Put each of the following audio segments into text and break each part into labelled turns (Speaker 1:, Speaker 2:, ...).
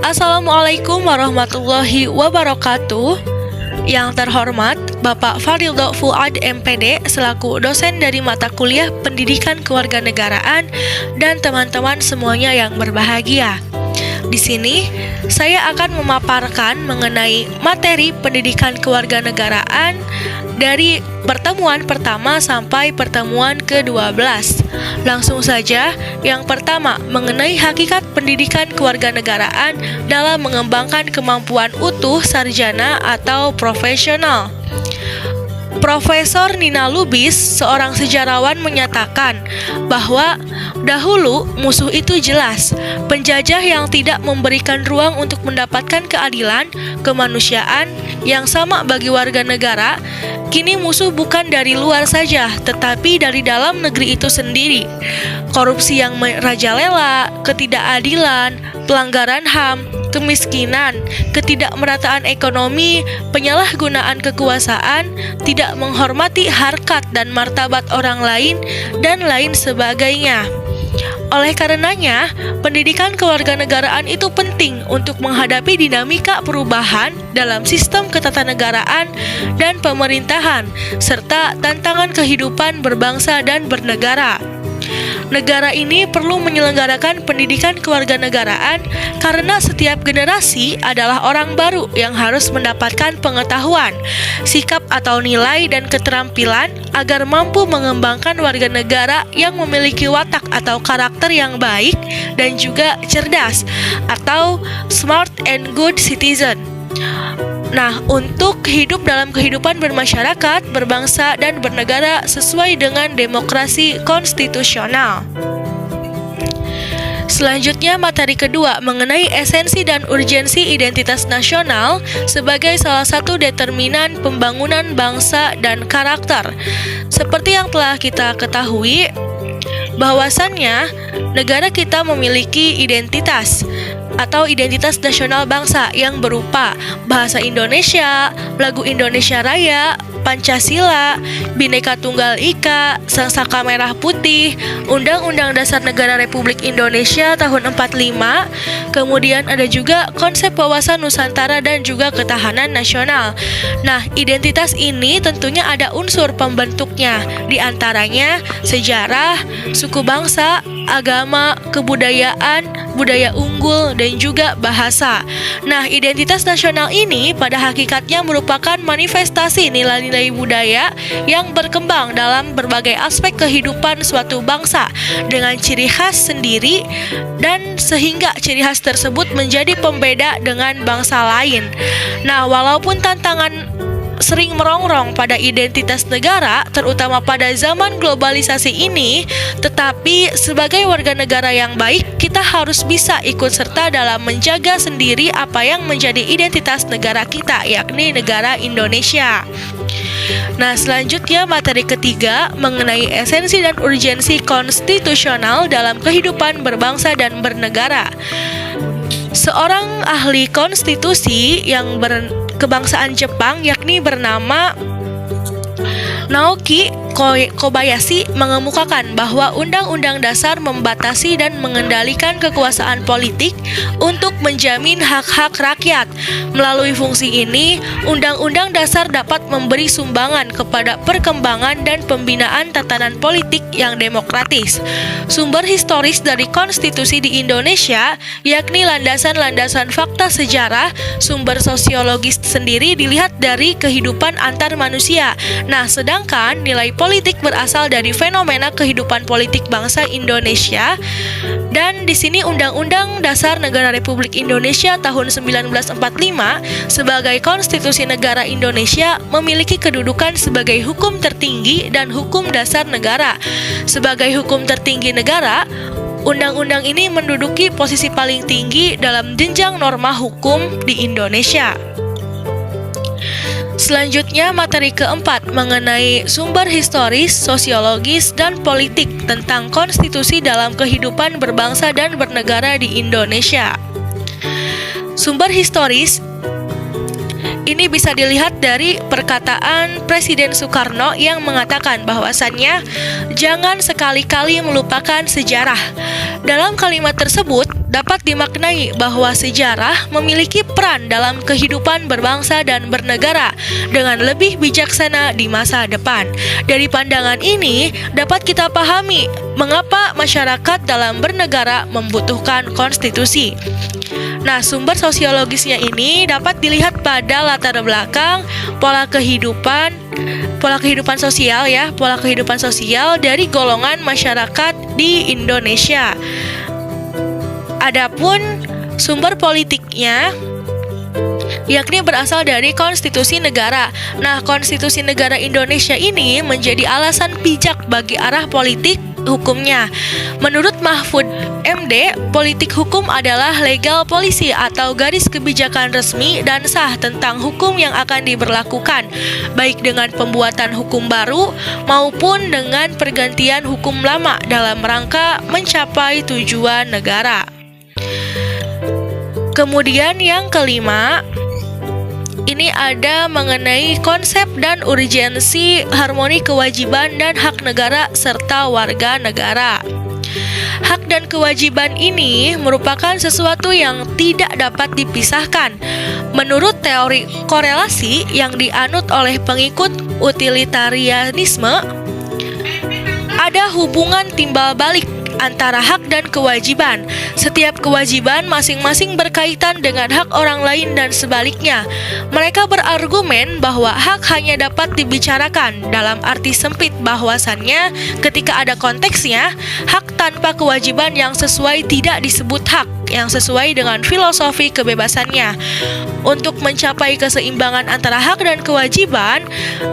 Speaker 1: Assalamualaikum warahmatullahi wabarakatuh. Yang terhormat Bapak Farildo Fuad MPD selaku dosen dari mata kuliah Pendidikan Kewarganegaraan dan teman-teman semuanya yang berbahagia. Di sini saya akan memaparkan mengenai materi pendidikan kewarganegaraan dari pertemuan pertama sampai pertemuan ke-12. Langsung saja, yang pertama mengenai hakikat pendidikan kewarganegaraan dalam mengembangkan kemampuan utuh sarjana atau profesional. Profesor Nina Lubis, seorang sejarawan, menyatakan bahwa dahulu musuh itu jelas, penjajah yang tidak memberikan ruang untuk mendapatkan keadilan, kemanusiaan yang sama bagi warga negara. Kini musuh bukan dari luar saja, tetapi dari dalam negeri itu sendiri. Korupsi yang merajalela, ketidakadilan, pelanggaran HAM, kemiskinan, ketidakmerataan ekonomi, penyalahgunaan kekuasaan, tidak menghormati harkat dan martabat orang lain, dan lain sebagainya. Oleh karenanya, pendidikan kewarganegaraan itu penting untuk menghadapi dinamika perubahan dalam sistem ketatanegaraan dan pemerintahan, serta tantangan kehidupan berbangsa dan bernegara. Negara ini perlu menyelenggarakan pendidikan kewarganegaraan karena setiap generasi adalah orang baru yang harus mendapatkan pengetahuan, sikap atau nilai dan keterampilan agar mampu mengembangkan warga negara yang memiliki watak atau karakter yang baik dan juga cerdas atau smart and good citizen. Nah, untuk hidup dalam kehidupan bermasyarakat, berbangsa, dan bernegara sesuai dengan demokrasi konstitusional. Selanjutnya, materi kedua mengenai esensi dan urgensi identitas nasional sebagai salah satu determinan pembangunan bangsa dan karakter. Seperti yang telah kita ketahui, bahwasannya negara kita memiliki identitas atau identitas nasional bangsa yang berupa bahasa Indonesia, lagu Indonesia Raya, Pancasila, Bhinneka Tunggal Ika, Sang Saka Merah Putih, Undang-Undang Dasar Negara Republik Indonesia tahun 45, kemudian ada juga konsep wawasan Nusantara dan juga ketahanan nasional. Nah, identitas ini tentunya ada unsur pembentuknya, di antaranya sejarah, suku bangsa, agama, kebudayaan, budaya unggul, dan juga bahasa. Nah, identitas nasional ini pada hakikatnya merupakan manifestasi nilai-nilai budaya yang berkembang dalam berbagai aspek kehidupan suatu bangsa dengan ciri khas sendiri, dan sehingga ciri khas tersebut menjadi pembeda dengan bangsa lain. Nah, walaupun tantangan sering merongrong pada identitas negara, terutama pada zaman globalisasi ini, tetapi sebagai warga negara yang baik, kita harus bisa ikut serta dalam menjaga sendiri apa yang menjadi identitas negara kita, yakni negara Indonesia. Nah, selanjutnya materi ketiga mengenai esensi dan urgensi konstitusional dalam kehidupan berbangsa dan bernegara. Seorang ahli konstitusi yang berkebangsaan Jepang, yakni bernama Naoki Kobayashi, mengemukakan bahwa Undang-Undang Dasar membatasi dan mengendalikan kekuasaan politik untuk menjamin hak-hak rakyat. Melalui fungsi ini, Undang-Undang Dasar dapat memberi sumbangan kepada perkembangan dan pembinaan tatanan politik yang demokratis. Sumber historis dari konstitusi di Indonesia, yakni landasan-landasan fakta sejarah, sumber sosiologis sendiri dilihat dari kehidupan antar manusia. Nah, sedangkan nilai politik berasal dari fenomena kehidupan politik bangsa Indonesia. Dan di sini Undang-Undang Dasar Negara Republik Indonesia tahun 1945 sebagai konstitusi negara Indonesia memiliki kedudukan sebagai hukum tertinggi dan hukum dasar negara. Sebagai hukum tertinggi negara, undang-undang ini menduduki posisi paling tinggi dalam jenjang norma hukum di Indonesia. Selanjutnya materi keempat mengenai sumber historis, sosiologis, dan politik tentang konstitusi dalam kehidupan berbangsa dan bernegara di Indonesia. Sumber historis Ini bisa dilihat dari perkataan Presiden Soekarno yang mengatakan bahwasannya jangan sekali-kali melupakan sejarah. Dalam kalimat tersebut dapat dimaknai bahwa sejarah memiliki peran dalam kehidupan berbangsa dan bernegara dengan lebih bijaksana di masa depan. Dari pandangan ini dapat kita pahami mengapa masyarakat dalam bernegara membutuhkan konstitusi. Nah, sumber sosiologisnya ini dapat dilihat pada latar belakang pola kehidupan sosial dari golongan masyarakat di Indonesia. Adapun sumber politiknya yakni berasal dari konstitusi negara. Nah, konstitusi negara Indonesia ini menjadi alasan pijak bagi arah politik hukumnya. Menurut Mahfud MD, politik hukum adalah legal policy atau garis kebijakan resmi dan sah tentang hukum yang akan diberlakukan, baik dengan pembuatan hukum baru maupun dengan pergantian hukum lama dalam rangka mencapai tujuan negara. Kemudian yang kelima, ini ada mengenai konsep dan urgensi harmoni kewajiban dan hak negara serta warga negara. Hak dan kewajiban ini merupakan sesuatu yang tidak dapat dipisahkan. Menurut teori korelasi yang dianut oleh pengikut utilitarianisme, ada hubungan timbal balik antara hak dan kewajiban. Setiap kewajiban masing-masing berkaitan dengan hak orang lain dan sebaliknya. Mereka berargumen bahwa hak hanya dapat dibicarakan dalam arti sempit bahwasannya ketika ada konteksnya, hak tanpa kewajiban yang sesuai tidak disebut hak yang sesuai dengan filosofi kebebasannya. Untuk mencapai keseimbangan antara hak dan kewajiban,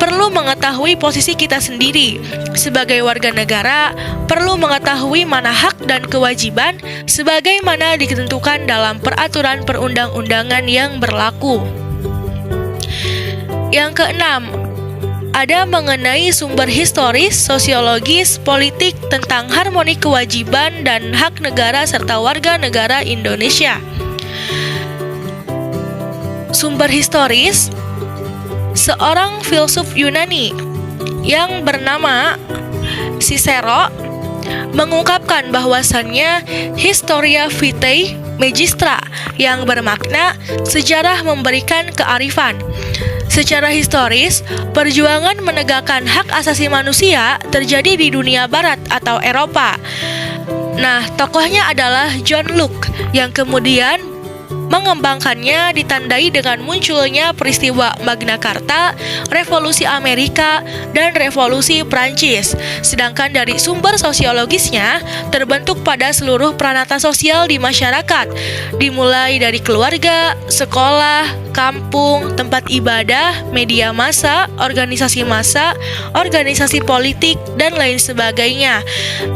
Speaker 1: perlu mengetahui posisi kita sendiri. Sebagai warga negara, perlu mengetahui mana hak dan kewajiban sebagaimana ditentukan dalam peraturan perundang-undangan yang berlaku. Yang keenam, ada mengenai sumber historis, sosiologis, politik tentang harmoni kewajiban dan hak negara serta warga negara Indonesia. Sumber historis, seorang filsuf Yunani yang bernama Cicero mengungkapkan bahwasannya Historia Vitae Magistra yang bermakna sejarah memberikan kearifan. Secara historis, perjuangan menegakkan hak asasi manusia terjadi di dunia barat atau Eropa. Nah, tokohnya adalah John Locke yang kemudian mengembangkannya ditandai dengan munculnya peristiwa Magna Carta, Revolusi Amerika, dan Revolusi Prancis. Sedangkan dari sumber sosiologisnya terbentuk pada seluruh pranata sosial di masyarakat, dimulai dari keluarga, sekolah, kampung, tempat ibadah, media massa, organisasi politik, dan lain sebagainya.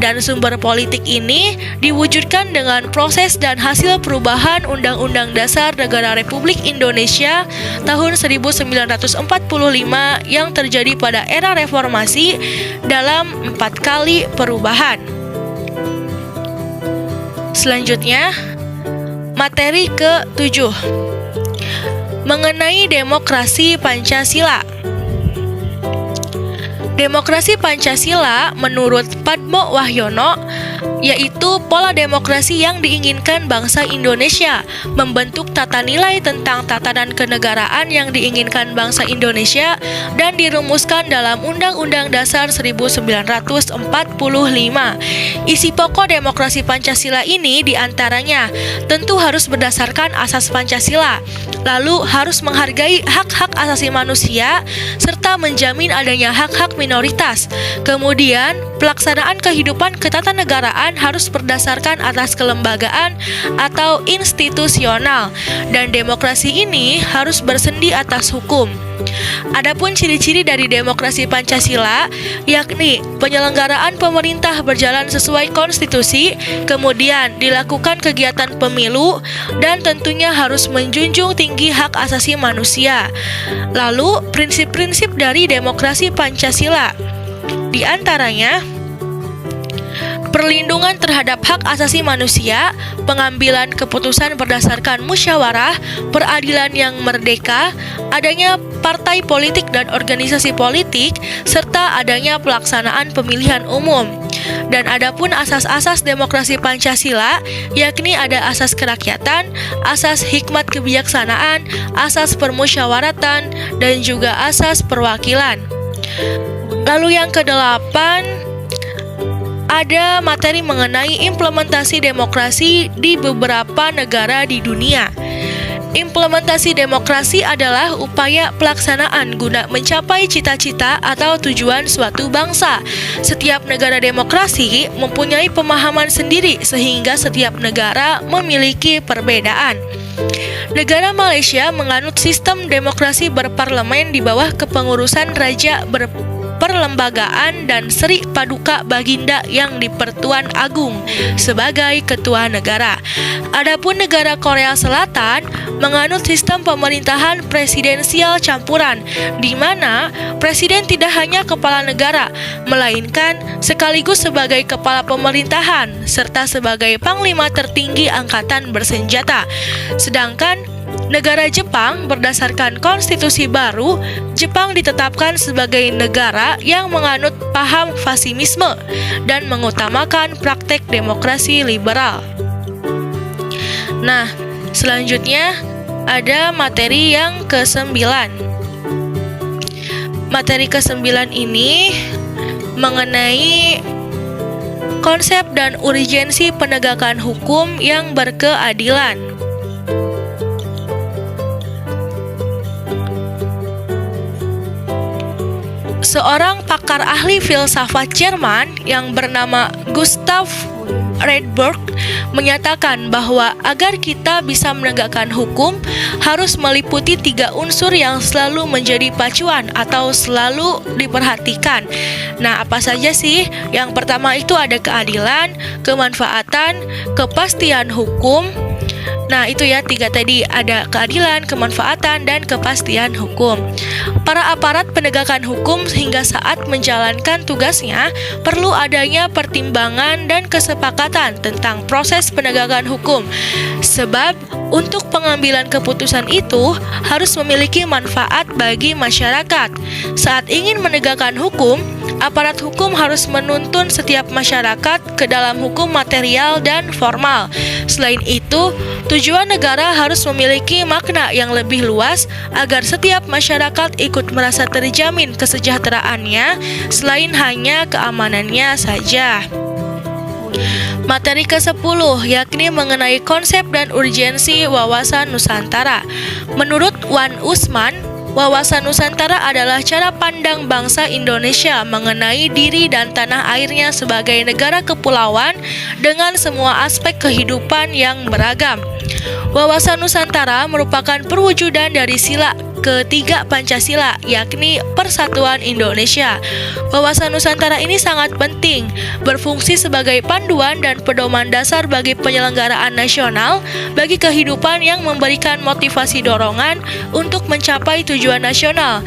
Speaker 1: Dan sumber politik ini diwujudkan dengan proses dan hasil perubahan Undang-Undang Dasar Negara Republik Indonesia tahun 1945 yang terjadi pada era reformasi dalam 4 kali perubahan. Selanjutnya, materi ke-7 mengenai demokrasi Pancasila. Demokrasi Pancasila menurut Padmo Wahyono yaitu pola demokrasi yang diinginkan bangsa Indonesia, membentuk tata nilai tentang tatanan kenegaraan yang diinginkan bangsa Indonesia dan dirumuskan dalam Undang-Undang Dasar 1945. Isi pokok demokrasi Pancasila ini diantaranya tentu harus berdasarkan asas Pancasila, lalu harus menghargai hak-hak asasi manusia serta menjamin adanya hak-hak minoritas. Kemudian, pelaksanaan kehidupan ketatanegaraan harus berdasarkan atas kelembagaan atau institusional, dan demokrasi ini harus bersendi atas hukum. Adapun ciri-ciri dari demokrasi Pancasila yakni penyelenggaraan pemerintah berjalan sesuai konstitusi, kemudian dilakukan kegiatan pemilu, dan tentunya harus menjunjung tinggi hak asasi manusia. Lalu, prinsip-prinsip dari demokrasi Pancasila di antaranya perlindungan terhadap hak asasi manusia, pengambilan keputusan berdasarkan musyawarah, peradilan yang merdeka, adanya partai politik dan organisasi politik, serta adanya pelaksanaan pemilihan umum. Dan adapun asas-asas demokrasi Pancasila, yakni ada asas kerakyatan, asas hikmat kebijaksanaan, asas permusyawaratan, dan juga asas perwakilan. Lalu yang kedelapan, ada materi mengenai implementasi demokrasi di beberapa negara di dunia. Implementasi demokrasi adalah upaya pelaksanaan guna mencapai cita-cita atau tujuan suatu bangsa. Setiap negara demokrasi mempunyai pemahaman sendiri sehingga setiap negara memiliki perbedaan. Negara Malaysia menganut sistem demokrasi berparlemen di bawah kepengurusan Raja Perlembagaan dan Sri Paduka Baginda yang di-Pertuan Agung sebagai ketua negara. Adapun negara Korea Selatan menganut sistem pemerintahan presidensial campuran, di mana presiden tidak hanya kepala negara, melainkan sekaligus sebagai kepala pemerintahan serta sebagai panglima tertinggi angkatan bersenjata. Sedangkan negara Jepang berdasarkan konstitusi baru, Jepang ditetapkan sebagai negara yang menganut paham fasimisme dan mengutamakan praktek demokrasi liberal. Nah, selanjutnya ada materi yang ke-9. Materi ke-9 ini mengenai konsep dan urgensi penegakan hukum yang berkeadilan. Seorang pakar ahli filsafat Jerman yang bernama Gustav Redberg menyatakan bahwa agar kita bisa menegakkan hukum harus meliputi 3 unsur yang selalu menjadi pacuan atau selalu diperhatikan. Nah, apa saja sih? Yang pertama itu ada keadilan, kemanfaatan, kepastian hukum. Nah, itu ya 3 tadi, ada keadilan, kemanfaatan, dan kepastian hukum. Para aparat penegakan hukum hingga saat menjalankan tugasnya perlu adanya pertimbangan dan kesepakatan tentang proses penegakan hukum. Sebab untuk pengambilan keputusan itu harus memiliki manfaat bagi masyarakat. Saat ingin menegakkan hukum, aparat hukum harus menuntun setiap masyarakat ke dalam hukum material dan formal. Selain itu, tujuan negara harus memiliki makna yang lebih luas agar setiap masyarakat ikut merasa terjamin kesejahteraannya selain hanya keamanannya saja. Materi ke-10 yakni mengenai konsep dan urgensi wawasan Nusantara. Menurut Wan Usman, wawasan Nusantara adalah cara pandang bangsa Indonesia mengenai diri dan tanah airnya sebagai negara kepulauan dengan semua aspek kehidupan yang beragam. Wawasan Nusantara merupakan perwujudan dari sila ketiga Pancasila, yakni Persatuan Indonesia. Wawasan Nusantara ini sangat penting, berfungsi sebagai panduan dan pedoman dasar bagi penyelenggaraan nasional, bagi kehidupan yang memberikan motivasi dorongan untuk mencapai tujuan nasional,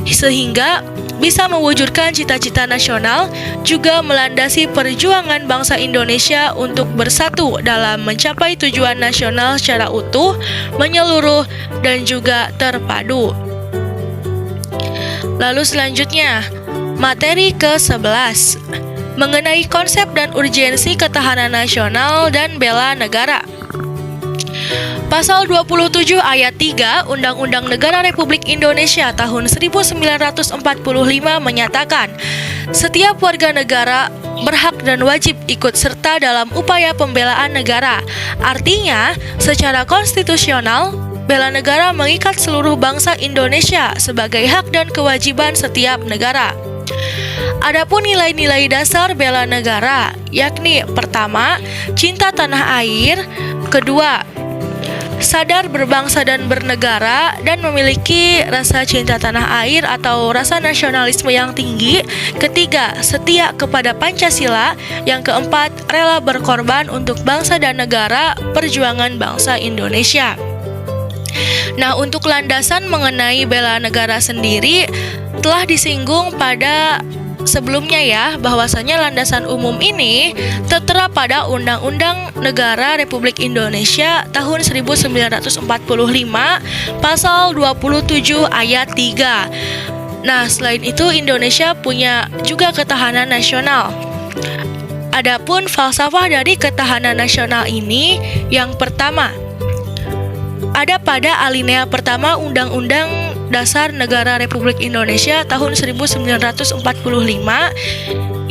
Speaker 1: sehingga bisa mewujudkan cita-cita nasional, juga melandasi perjuangan bangsa Indonesia untuk bersatu dalam mencapai tujuan nasional secara utuh, menyeluruh, dan juga terpadu. Lalu selanjutnya, materi ke-11 mengenai konsep dan urgensi ketahanan nasional dan bela negara. Pasal 27 ayat 3 Undang-Undang Negara Republik Indonesia tahun 1945 menyatakan, setiap warga negara berhak dan wajib ikut serta dalam upaya pembelaan negara. Artinya, secara konstitusional, bela negara mengikat seluruh bangsa Indonesia sebagai hak dan kewajiban setiap negara. Adapun nilai-nilai dasar bela negara, yakni pertama, cinta tanah air, kedua, sadar berbangsa dan bernegara dan memiliki rasa cinta tanah air atau rasa nasionalisme yang tinggi. Ketiga, setia kepada Pancasila. Yang keempat, rela berkorban untuk bangsa dan negara, perjuangan bangsa Indonesia. Nah, untuk landasan mengenai bela negara sendiri telah disinggung pada sebelumnya ya, bahwasanya landasan umum ini tertera pada Undang-Undang Negara Republik Indonesia tahun 1945 pasal 27 ayat 3. Nah, selain itu Indonesia punya juga ketahanan nasional. Adapun falsafah dari ketahanan nasional ini, yang pertama, ada pada alinea pertama Undang-Undang Dasar Negara Republik Indonesia tahun 1945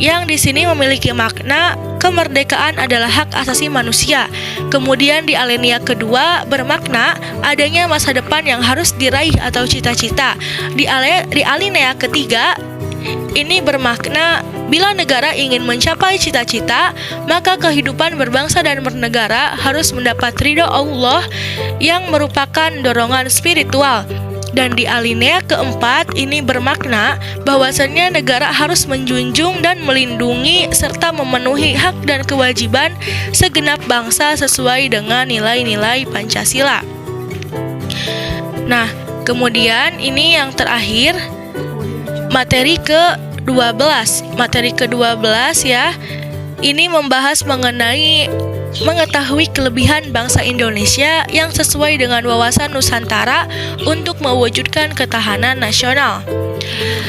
Speaker 1: yang di sini memiliki makna kemerdekaan adalah hak asasi manusia. Kemudian di alinea kedua bermakna adanya masa depan yang harus diraih atau cita-cita. Di alinea ketiga ini bermakna bila negara ingin mencapai cita-cita, maka kehidupan berbangsa dan bernegara harus mendapat ridho Allah yang merupakan dorongan spiritual. Dan di alinea keempat ini bermakna bahwasannya negara harus menjunjung dan melindungi serta memenuhi hak dan kewajiban segenap bangsa sesuai dengan nilai-nilai Pancasila. Nah, kemudian ini yang terakhir, materi ke-12. Materi ke-12 ya, ini membahas mengenai mengetahui kelebihan bangsa Indonesia yang sesuai dengan wawasan Nusantara untuk mewujudkan ketahanan nasional.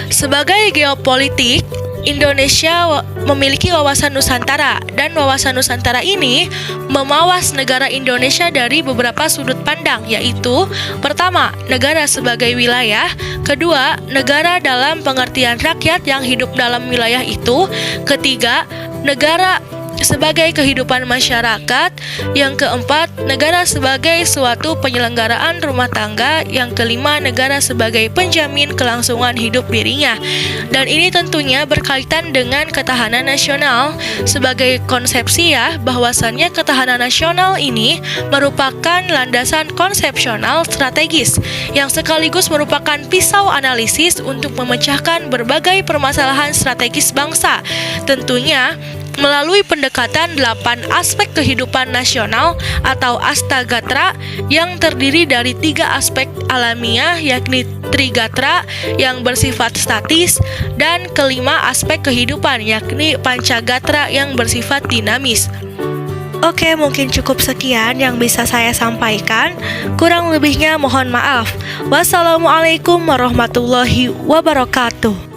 Speaker 1: Sebagai geopolitik, Indonesia memiliki wawasan Nusantara, dan wawasan Nusantara ini memawas negara Indonesia dari beberapa sudut pandang, yaitu pertama, negara sebagai wilayah, kedua, negara dalam pengertian rakyat yang hidup dalam wilayah itu, ketiga, negara sebagai kehidupan masyarakat, yang keempat, negara sebagai suatu penyelenggaraan rumah tangga, yang kelima, negara sebagai penjamin kelangsungan hidup dirinya. Dan ini tentunya berkaitan dengan ketahanan nasional sebagai konsepsi ya, bahwasannya ketahanan nasional ini merupakan landasan konsepsional strategis yang sekaligus merupakan pisau analisis untuk memecahkan berbagai permasalahan strategis bangsa. Tentunya melalui pendekatan 8 aspek kehidupan nasional atau Astagatra yang terdiri dari 3 aspek alamiah, yakni Trigatra yang bersifat statis, dan kelima aspek kehidupan yakni Pancagatra yang bersifat dinamis. Oke, mungkin cukup sekian yang bisa saya sampaikan. Kurang lebihnya mohon maaf. Wassalamualaikum warahmatullahi wabarakatuh.